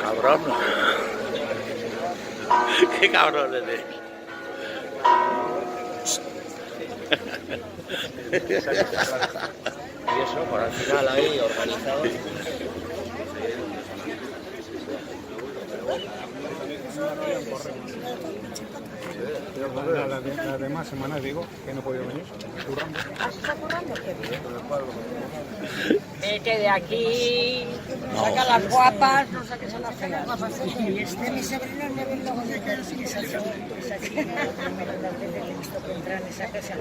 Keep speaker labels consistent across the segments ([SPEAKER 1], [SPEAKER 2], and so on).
[SPEAKER 1] Cabrón. Qué cabrón eres.
[SPEAKER 2] Y eso, por al final ahí organizado.
[SPEAKER 3] Las demás semanas digo que no he podido venir, currando.
[SPEAKER 4] ¿Está currando? Qué bien. Que de aquí saca las guapas, no saques a las feas. Y este mi sobrino me ve luego de que es el segundo. Que saque las veces que he visto que entran y saques al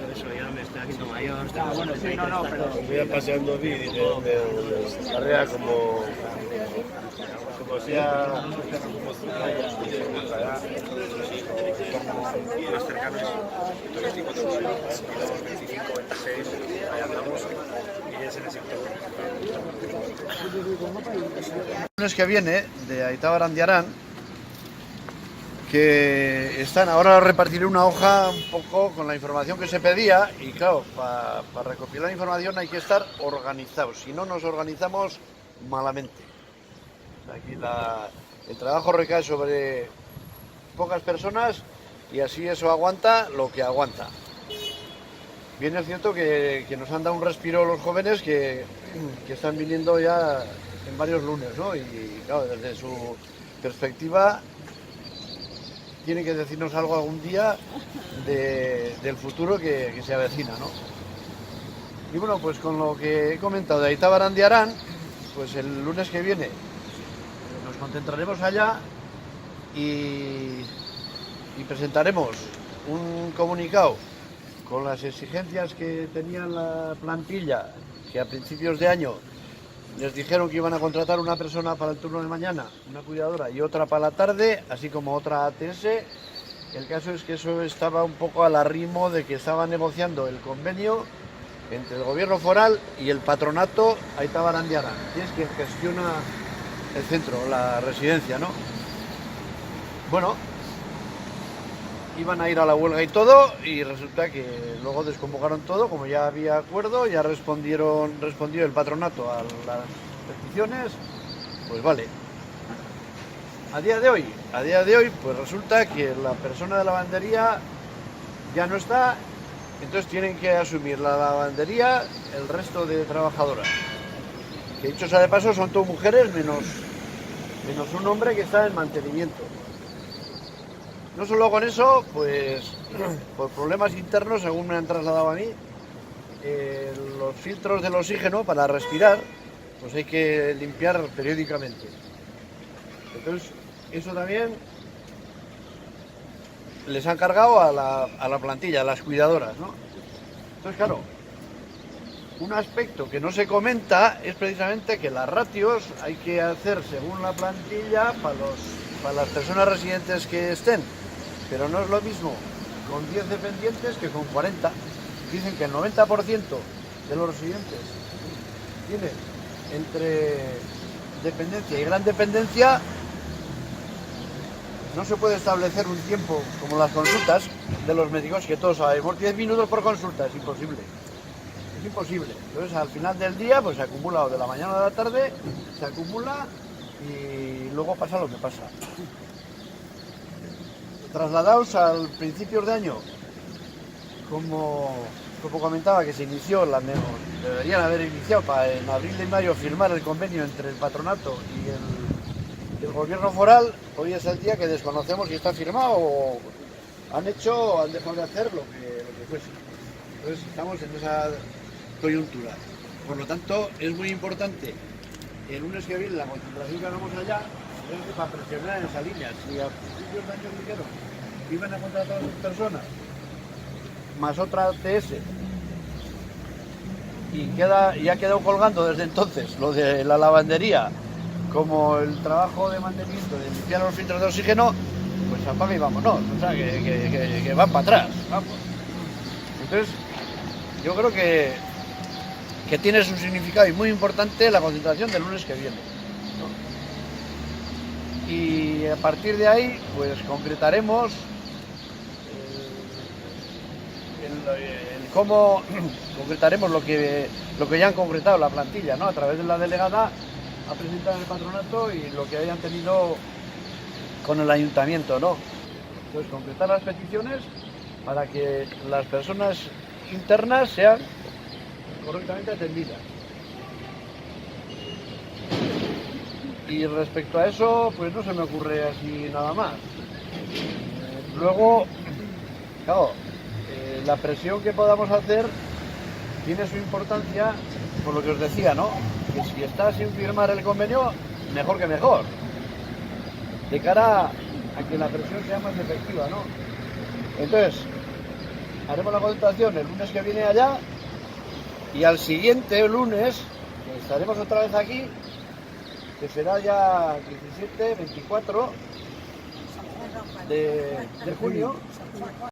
[SPEAKER 2] Eso ya me estoy haciendo mayor. Está bueno, sí, no, pero.
[SPEAKER 5] Voy paseando y dije, carrera como sea
[SPEAKER 3] Más cercanos, 24 horas, 25, 26, ahí andamos y es en el sector.
[SPEAKER 5] El lunes que viene de Aita Barandiarán, que están, ahora repartiré una hoja un poco con la información que se pedía y claro, para recopilar información hay que estar organizados, si no nos organizamos malamente. Aquí el trabajo recae sobre pocas personas y así eso aguanta lo que aguanta. Bien es cierto que nos han dado un respiro los jóvenes que están viniendo ya en varios lunes, ¿no? Y claro, desde su perspectiva tienen que decirnos algo algún día del futuro que se avecina, ¿no? Y bueno, pues con lo que he comentado de Aita Barandiarán, pues el lunes que viene nos concentraremos allá y presentaremos un comunicado con las exigencias que tenía la plantilla, que a principios de año les dijeron que iban a contratar una persona para el turno de mañana, una cuidadora y otra para la tarde, así como otra ATS. El caso es que eso estaba un poco al arrimo de que estaba negociando el convenio entre el gobierno foral y el patronato Aita Barandiarán, que es quien gestiona el centro, la residencia, ¿no? Bueno, iban a ir a la huelga y todo, y resulta que luego desconvocaron todo, como ya había acuerdo, ya respondió el patronato a las peticiones, pues vale. A día de hoy, pues resulta que la persona de la lavandería ya no está, entonces tienen que asumir la lavandería el resto de trabajadoras. Que dicho sea de paso, son todas mujeres menos un hombre que está en mantenimiento. No solo con eso, pues por problemas internos, según me han trasladado a mí, los filtros del oxígeno para respirar, pues hay que limpiar periódicamente. Entonces, eso también les han cargado a la plantilla, a las cuidadoras, ¿no? Entonces, claro, un aspecto que no se comenta es precisamente que las ratios hay que hacer según la plantilla para las personas residentes que estén, pero no es lo mismo con 10 dependientes que con 40. Dicen que el 90% de los residentes tienen entre dependencia y gran dependencia. No se puede establecer un tiempo como las consultas de los médicos, que todos sabemos, 10 minutos por consulta, es imposible. Es imposible. Entonces al final del día pues se acumula, o de la mañana a la tarde, se acumula y luego pasa lo que pasa. Trasladados al principios de año, como comentaba que se inició, deberían haber iniciado para en abril y mayo firmar el convenio entre el patronato y el gobierno foral. Hoy es el día que desconocemos si está firmado o han hecho o han dejado de hacer lo que fuese. Entonces estamos en esa coyuntura. Por lo tanto, es muy importante el lunes que viene la concentración que hagamos allá, para presionar en esa línea. Si a principios de año dijeron que iban a contratar a 2 personas más otra TS y ha quedado colgando desde entonces lo de la lavandería como el trabajo de mantenimiento de limpiar los filtros de oxígeno, pues apaga y vámonos, o sea que van para atrás, vamos. Entonces yo creo que tiene su significado y muy importante la concentración del lunes que viene, ¿no? Y a partir de ahí pues concretaremos el cómo concretaremos lo que ya han concretado la plantilla, ¿no? A través de la delegada a presentar el patronato y lo que hayan tenido con el ayuntamiento, ¿no? Entonces, concretar las peticiones para que las personas internas sean correctamente atendidas. Y respecto a eso, pues no se me ocurre así nada más. Luego, claro, la presión que podamos hacer tiene su importancia, por lo que os decía, ¿no? Que si está sin firmar el convenio, mejor que mejor. De cara a que la presión sea más efectiva, ¿no? Entonces, haremos la concentración el lunes que viene allá y al siguiente lunes estaremos otra vez aquí, que será ya 17, 24 de junio.